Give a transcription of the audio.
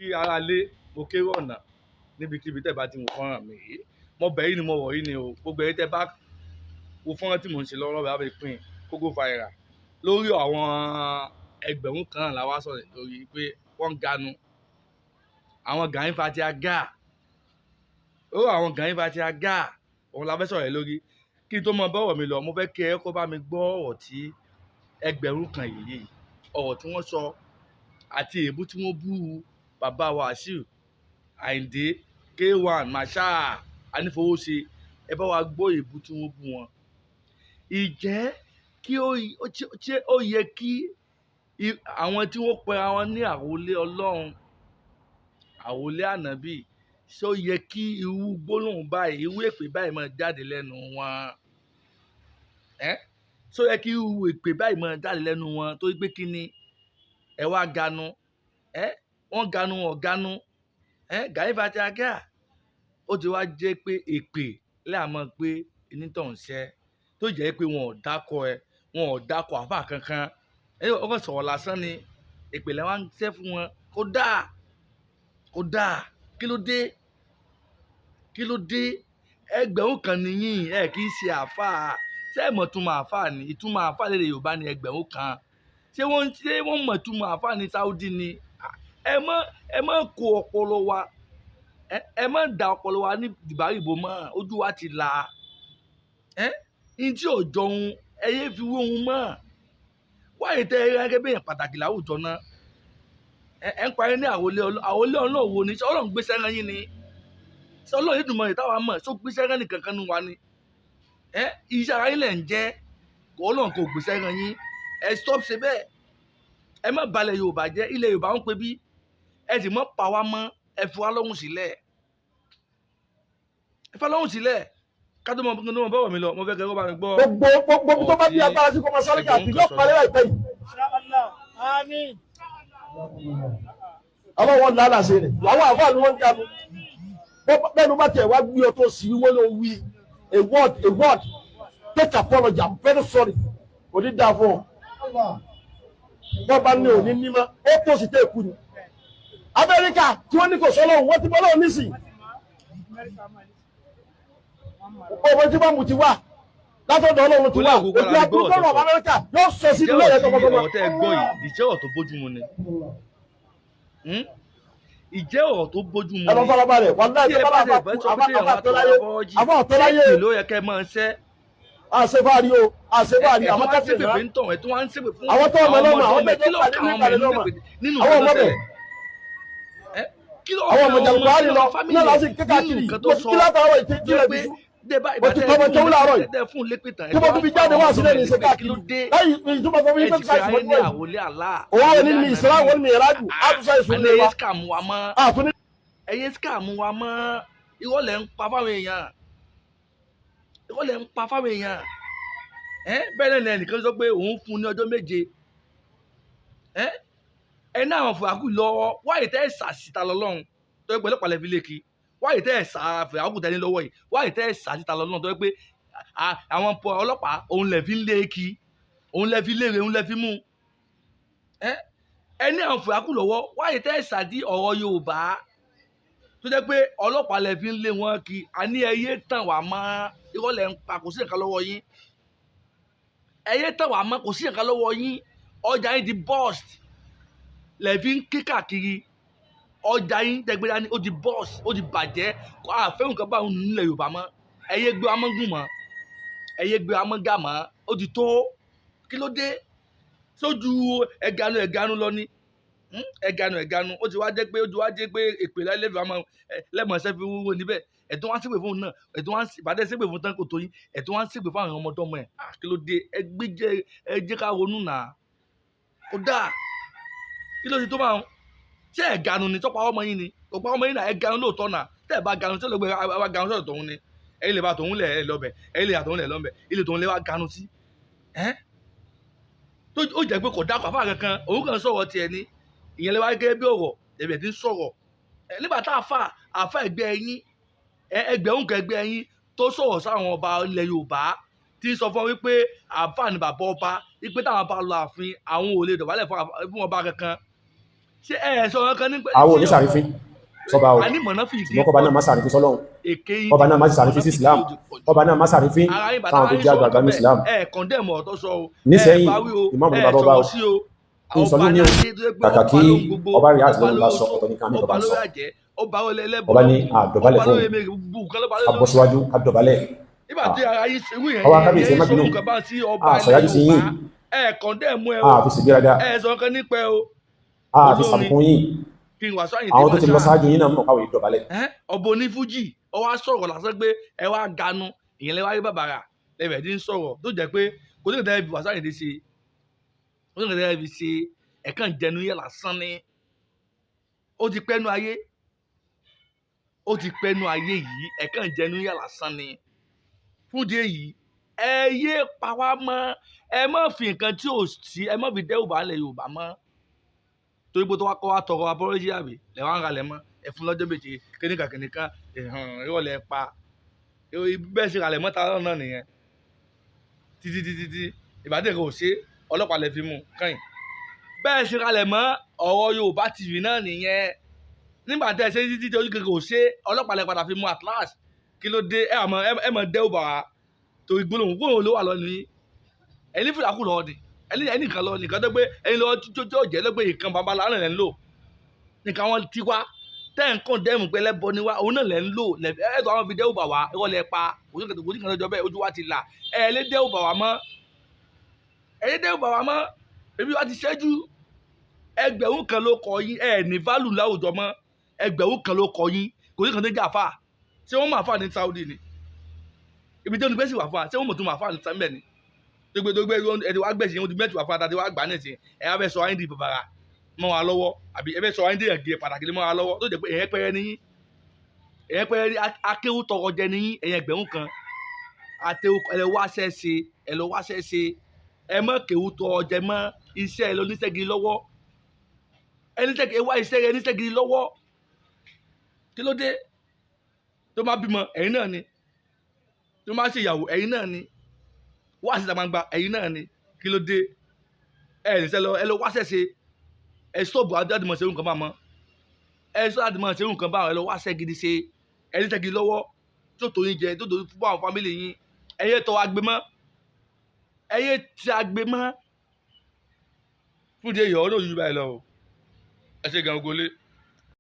kí ara lé mo kéré ọ̀nà níbikíbi tẹ́ bá ti wò fọ́nrán mi yìí mo bẹ̀ yín ni mo wọ̀ yín ni o gbogbo ẹ̀yin tẹ́ bá wo fọ́nrán tí mò ń ṣe lọ́wọ́ bá mi pín kókó viral lórí àwọn ẹgbẹ̀rún kan la wá sọ̀rọ̀ lórí pé wọ́n ganu àwọn Gani Fatiaga ó àwọn Gani Fatiaga òun la fẹ́ sọ̀rọ̀ lórí kí n tó mọ bọ́rọ̀ mi lọ mo fẹ́ kí ẹ kó bá mi gbọ́ ọ̀rọ̀ tí ẹgbẹ̀rún kan yìí ọ̀rọ̀ tí wọ́n sọ àti èébú tí wọ́n bú bàbá wa Wasiu Àyìndé K1 Marshal Anífowóṣe ẹ bá wa gbọ́ èébú tí wọ́n bú wọn. Ìjẹ́ kí ó yẹ kí àwọn tí wọ́n pera wọn ní àrólé Ọlọ́run àrólé ànábì ṣé ó yẹ kí irú gbólóhùn báyìí irú èpè báyìí máa jáde lẹ́nu wọn ṣé ó yẹ kí irú èpè báyìí máa jáde lẹ́nu wọn tó gbé kí ni ẹ wá ganu wọ́n ganu ọ̀ganu Gani Fatiaga ó ti wá jẹ́ pé èpè láàmọ́ pé onítọ̀hún ṣẹ́ tó jẹ́ pé wọn ò dákọ̀ àfà kankan ọkọ̀ sọ̀rọ̀ lásán ni èpè lẹ́wọ̀n ń ṣẹ́ fún wọn kó dáa kí ló dé ẹgbẹ̀rún kan nìyí ẹ kì í ṣe àfà ṣé ẹ mọ̀ túmọ̀ àfà ni ìtumọ̀ àfà lédè Yorùbá ni ẹgbẹ̀rún kan ṣé wọ́n mọ̀ túmọ̀ àfà ní Saudi ni ẹ má kó ọpọlọ wa ẹ má da ọpọlọ wa ní dìbàrìbò mọ́ ojú wa ti là ní tí ò jọ ohun ẹyẹ fi wé ohun mọ́ wáyé tẹ ẹ gẹ́gẹ́ bí èèyàn pàtàkì láwùjọ náà ẹ ń parí ní àwòlé Ọlọ́run wo ni ṣé Ọlọ́run gbé sẹ́ran yín ni ṣé Ọlọ́run yìí dùnmọ̀ ìtawà mọ̀ ṣó gbé sẹ́ran nìkan kan nu wa ni iṣẹ́ ara yín lẹ̀ ń jẹ́ kó Ọlọ́run kò gbé sẹ́ran yín ẹ stop ṣe bẹ́ẹ̀ ẹ má balẹ̀ Yorùbá jẹ́ ilẹ̀ Yorùbá ń pe bí ẹ sì mọ́ pa wá mọ́ ẹ fi wá lọ́hùn sílẹ̀ kátó mọ bọ́wọ̀ mi lọ mo fẹ́ kẹ́ kó bá mi gbọ́. gbogbo tó bá bí agbára sí kó máa sáré kàbí yóò parẹ́ láìpẹ́ yìí. àwọn wọn lálà ṣe rẹ̀ àwọn àfáà ni wọ́n ń jánu bẹ́ẹ̀ni bá tẹ̀ wá gbé ọ tó sì wọ́n ló wí a word take apology I'm very sorry kò ní dáa fún ọ wọ́n bá ní òní mímọ́ ó tó sì tẹ́ èkú ni Amẹ́ríkà tí wọ́n ní kò sọ́lọ́hùn wọ́n ti bọ́ lọ́hùn nísìn ọmọ tí wọ́n mú ti wá látọ̀dọ̀ Ọlọ́run ti wá èdè àgbẹ̀gbọ́n ọmọ Amẹ́ríkà yóò sọ sí ilé ẹ̀ tọmọtọmọ. ọ̀tẹ́ gbọ́ yìí ìjẹ́ ọ̀rọ̀ tó bójúmu ni ìjẹ́ ọ̀rọ̀ tó bójúmu ni ẹ lọ farabalẹ̀ wà láì tó bá àbá ọ̀tọ́láyé ṣé ló yẹ kẹ́ máa ṣẹ́ àṣebáàrí o àṣebáàrí àwọn kẹsì náà àwọn tó ọmọ lọ́mọ àwọn tẹ́jọ́ pàdé ní ìpàdé lọ́mọ àwọn ọmọ bẹ̀ àwọn ọmọ jàǹkó àárín lọ náà lásì kékàkiri mo ti kí látàárọ̀ ìtẹ́jọ́ bí mo ti kọ́ ọmọ tó ń láàárọ̀ yìí tí mo tún fi jáde wá sílẹ̀ ní ìṣe káàkiri lẹ́yìn ìtumọ̀ tó fi ń fẹ́ sáìsì mọ́tò yìí owó ní mi ìṣẹ́lá wọn ní ìrájú àtúnṣe ìṣúná wa àtúní. ẹyẹ scam wa mọ́ ìrọ̀lẹ́ ń pa fáwọn èèyàn bẹ́ẹ̀ ni ẹnìkan sọ pé òun fún ní ọjọ́ 7 ẹni àwọn fìyàkù lọ́wọ́ wáyé tẹ́ ẹ̀ sàṣìta lọ́lọ́run tó yẹ pé ọlọ́pàá lẹ́fi lékì wáyé tẹ́ ẹ̀ sà fìyàkù tẹ́ni lọ́wọ́ yìí wáyé tẹ́ ẹ̀ sàṣìta lọ́lọ́run tó yẹ pé àwọn ọlọ́pàá òun lẹ́fi lékì òun lẹ́fi léèrè òun lẹ́fi mú ẹni àwọn fìyàkù lọ́wọ́ wáyé tẹ́ ẹ̀ sàdí ọ̀rọ̀ Yorùbá tó jẹ́ pé ọlọ́pàá lẹ́fi ń lé wọn kí àní ẹyẹ tàn wá mọ́ ìrọ̀lẹ́ ń pa kò sí nǹkan lọ́wọ́ yín ẹyẹ tàn wá mọ́ kò sí nǹkan lọ́wọ́ yín ọjà yín di bust lẹ́ẹ̀fi ń ké káàkiri ọjà yín tẹgbẹ́dá ni ó di bọ́ọ̀sì ó di bàjẹ́ kó àfẹ́hùn kan báwọn nílẹ̀ Yorùbá mọ́ ẹ̀yẹ gbé wa mọ́ gùn mọ́ ẹ̀yẹ gbé wa mọ́ gà mọ́ ó ti tó kí ló dé sójú ẹ̀ganu lọ ni ẹ̀ganu ó ti wá jẹ́ pé èpè lẹ́mọ̀ọ́sẹ́ fi wúwo níbẹ̀ ẹ̀tún wá ṣépè fún un náà ẹ̀tún wá ìbàdàn ṣépè fún tán kò tó yín ẹ̀tún wá ṣépè fún àwọn ọmọdọ́mọ ẹ̀ kí ló dé ẹ jẹ́ ká ronú náà kó dáa kí ló ti tó máa ń ṣe ẹ̀ganu ni tọ́pọ̀ ọmọ yín ni ọ̀pọ̀ ọmọ yín náà ẹ̀ganu lóòótọ́ náà tẹ́ ẹ̀ bá ganu tí ó lè gbé wa ganu sọ̀rọ̀ tòun ni ẹ̀yin lè bá tòun lẹ̀ ẹ̀ lọ́bẹ̀ ẹ̀yin lè yà tòun lẹ̀ lọ́bẹ̀ ilé tòun lè wá ganu sí tó ó jẹ́ pé kò dákọ̀ àfáà kankan òun kàn sọ̀rọ̀ tiẹ̀ ni ìyẹn lè wá gẹ́gẹ́ bí ọ̀rọ̀ ẹ̀bẹ̀ tí ń sọ̀rọ̀ nígbà tá àfà ẹgbẹ́ ẹ̀yin ẹgbẹ̀rún kan ẹgbẹ́ ẹ̀yin tó sọ̀rọ̀ sáwọn ọba ilẹ̀ Yorùbá tí ń sọ fún wípé àfà ni bàbá ọba wípé táwọn bá lọ ààfin àwọn ò lè dọ̀bálẹ̀ fún ọba kankan ṣé ẹ sọ ọ̀rọ̀ kan nípa àwọn òní sàrífín sọba o ànímọ̀nà fi ìdí ṣùgbọ́n kọba náà má sàrífín sọ́lọ́run èké yìí ọba náà má sàrífín sí Islam ọba náà má sàrífín ara yín bàtà fáwọn tó yín jẹ́ sọ̀rọ̀ àgbàgbà ní kan Islam bẹ́ẹ̀ ẹ kọ̀ndẹ̀mù ọ̀tọ̀ sọ o nísẹ́yìn báwí o ìmáàmù ní ẹ bàbá ọba o sọ̀rọ̀ sí o ìsọlú ní o kàkà kí ọba rí àti lọ́nà bá sọ ọ̀tọ̀ ní kàmí ọba ọba sọ lórí àjẹ́ ọba olè ẹlẹ́bọ ọba ní àdọ̀bálẹ̀ fún àbọ̀síwájú àdọ̀bálẹ̀ nígbà tí ara yín ṣe wí yẹn ọwọ́ kábíyèsí má bínú nǹkan bá sí ọba àṣọyájú sí yín ẹ kọ̀ndẹ̀mù ẹ o àfi sìgbéraga ẹ sọ kan nípa ẹ o àfi sàbùkún yín kí n wà sọ àyìn àwọn tó ti lọ sáájú yín náà mọ̀ káwé ìdọ̀bálẹ̀ ọba onífújì ọwọ́ sọ̀rọ̀ lásán pé ẹ wá ganu ìyẹn lẹ́wọ́ ayé bàbàrà lẹ́bẹ̀ẹ́ tí ń sọ̀rọ̀ tó jẹ́ pé kò ní ìdáyẹ̀ fi wà sáyìn dé ṣe kò ní ìdáyẹ̀ fi ṣe ẹ̀kan jẹnu yẹ lásán ni ó ti pẹ́nu ayé yìí ẹ̀kan jẹnu yẹ lásán ni fún díẹ̀ yìí ẹ yé pa wá mọ́ ẹ má fi nǹkan tí ò sí ẹ má fi dẹ́rù bá ilẹ̀ Yorùbá mọ́ torí pé tó wá kọ́ wá tọrọ apọ́lọ́jì àbí lẹ́wọ̀n ara lẹ̀ mọ́ ẹ fún lọ́jọ́ méje kìnìkan ìrọ̀lẹ́ pa bẹ́ẹ̀ ṣe ralẹ̀ mọ́ta náà nìyẹn títí ìbàdàn kò ṣe ọlọ́pàá lè fi mú kẹ́yìn bẹ́ẹ̀ ṣe ralẹ̀ mọ́ ọ̀rọ̀ Yorùbá TV náà nìyẹn nígbà tẹ́ ẹ ṣe títí ojú kẹkẹ kò ṣe ọlọ́pàá lè padà fi mú at last kí ló dé ẹ mọ̀ dẹ́wò bà wá torí gbólóhùn ló wà lọ ní ẹni fìlà kù lọ́ọ́ ni ẹni nìkan lọ nìkan tó gbé ẹni lọ́wọ́ tó jẹ́ lọ́gbé nǹkan bàbá lánàá lẹ́ ń lò nìkan wọn ti wá tẹ́ǹkan dẹ́mù pé ẹlẹ́bọ ni wá òun náà lẹ́ ń lò ẹ̀ẹ́dọ̀ àwọn fi dẹ́wù bà wá ẹ̀rọ lẹ́ pa òsì kan lọ́jọ́ bẹ́ẹ̀ ojú wa ti là lé dẹ́wù bà wá mọ́ ebi wa ti ṣẹ́jú ẹgbẹ̀rún kan ló kọ yín ní válù láwùjọ mọ́ ẹgbẹ̀rún kan ló kọ yín kò sí kan tó jà fà ṣé wọ́n máa fà ní Saudi ni ibi tí olùgbèsì wà fà ṣé wọ́n mọ̀ tó máa fà ní sẹ́mbẹ̀ ni dógbé ẹni wàá gbẹ̀sìn ohun tí mẹ́tì wà fà dáadé wàá gbà nẹ̀sìn ẹ̀ wá fẹ́ sọ ayé di bàbàrà mọ́ wa lọ́wọ́ àbí ẹ fẹ́ sọ ayé di ẹ̀gẹ́ pàtàkì mọ́ wa lọ́wọ́ tó jẹ́ pé ẹ̀yẹ́ pẹ́rẹ́ níyìn ẹ̀yẹ́ pẹ́rẹ́ ní akéwù tọrọ jẹ níyìn ẹ̀yẹ́ ẹgbẹ̀rún kan àtẹwù ẹ lọ wáṣẹ́ ṣe ẹ mọ́ kéwù tọrọ jẹ mọ́ iṣẹ́ ẹ lọ níṣẹ́giri lọ́wọ́ ẹ wá iṣẹ́ ẹ níṣẹ́giri lọ́wọ́ kí ló dé tó máa bímọ ẹ̀yin náà ni tó máa ṣe ìyàwó ẹ̀yin náà ni wá síta gbangba ẹ̀yin náà ni kí ló dé ẹ lọ wáṣẹ́ ṣe ẹ sọ́ọ̀bù àdìmọ̀ ṣerú nǹkan bá mọ́ ẹ sọ́ọ̀bù àdìmọ̀ ṣerú nǹkan bá ẹ lọ wáṣẹ́ gidi ṣe ẹ ní ṣẹ́gidi lọ́wọ́ tó tó yín jẹ tó tó fún àwọn fámìlì yín ẹyẹ tọ́ agbémọ́ ẹyẹ tí agbémọ́ fún ìdí èyí ọ̀rọ̀ yìí báyìí lọ ẹ ṣe gan ogolé.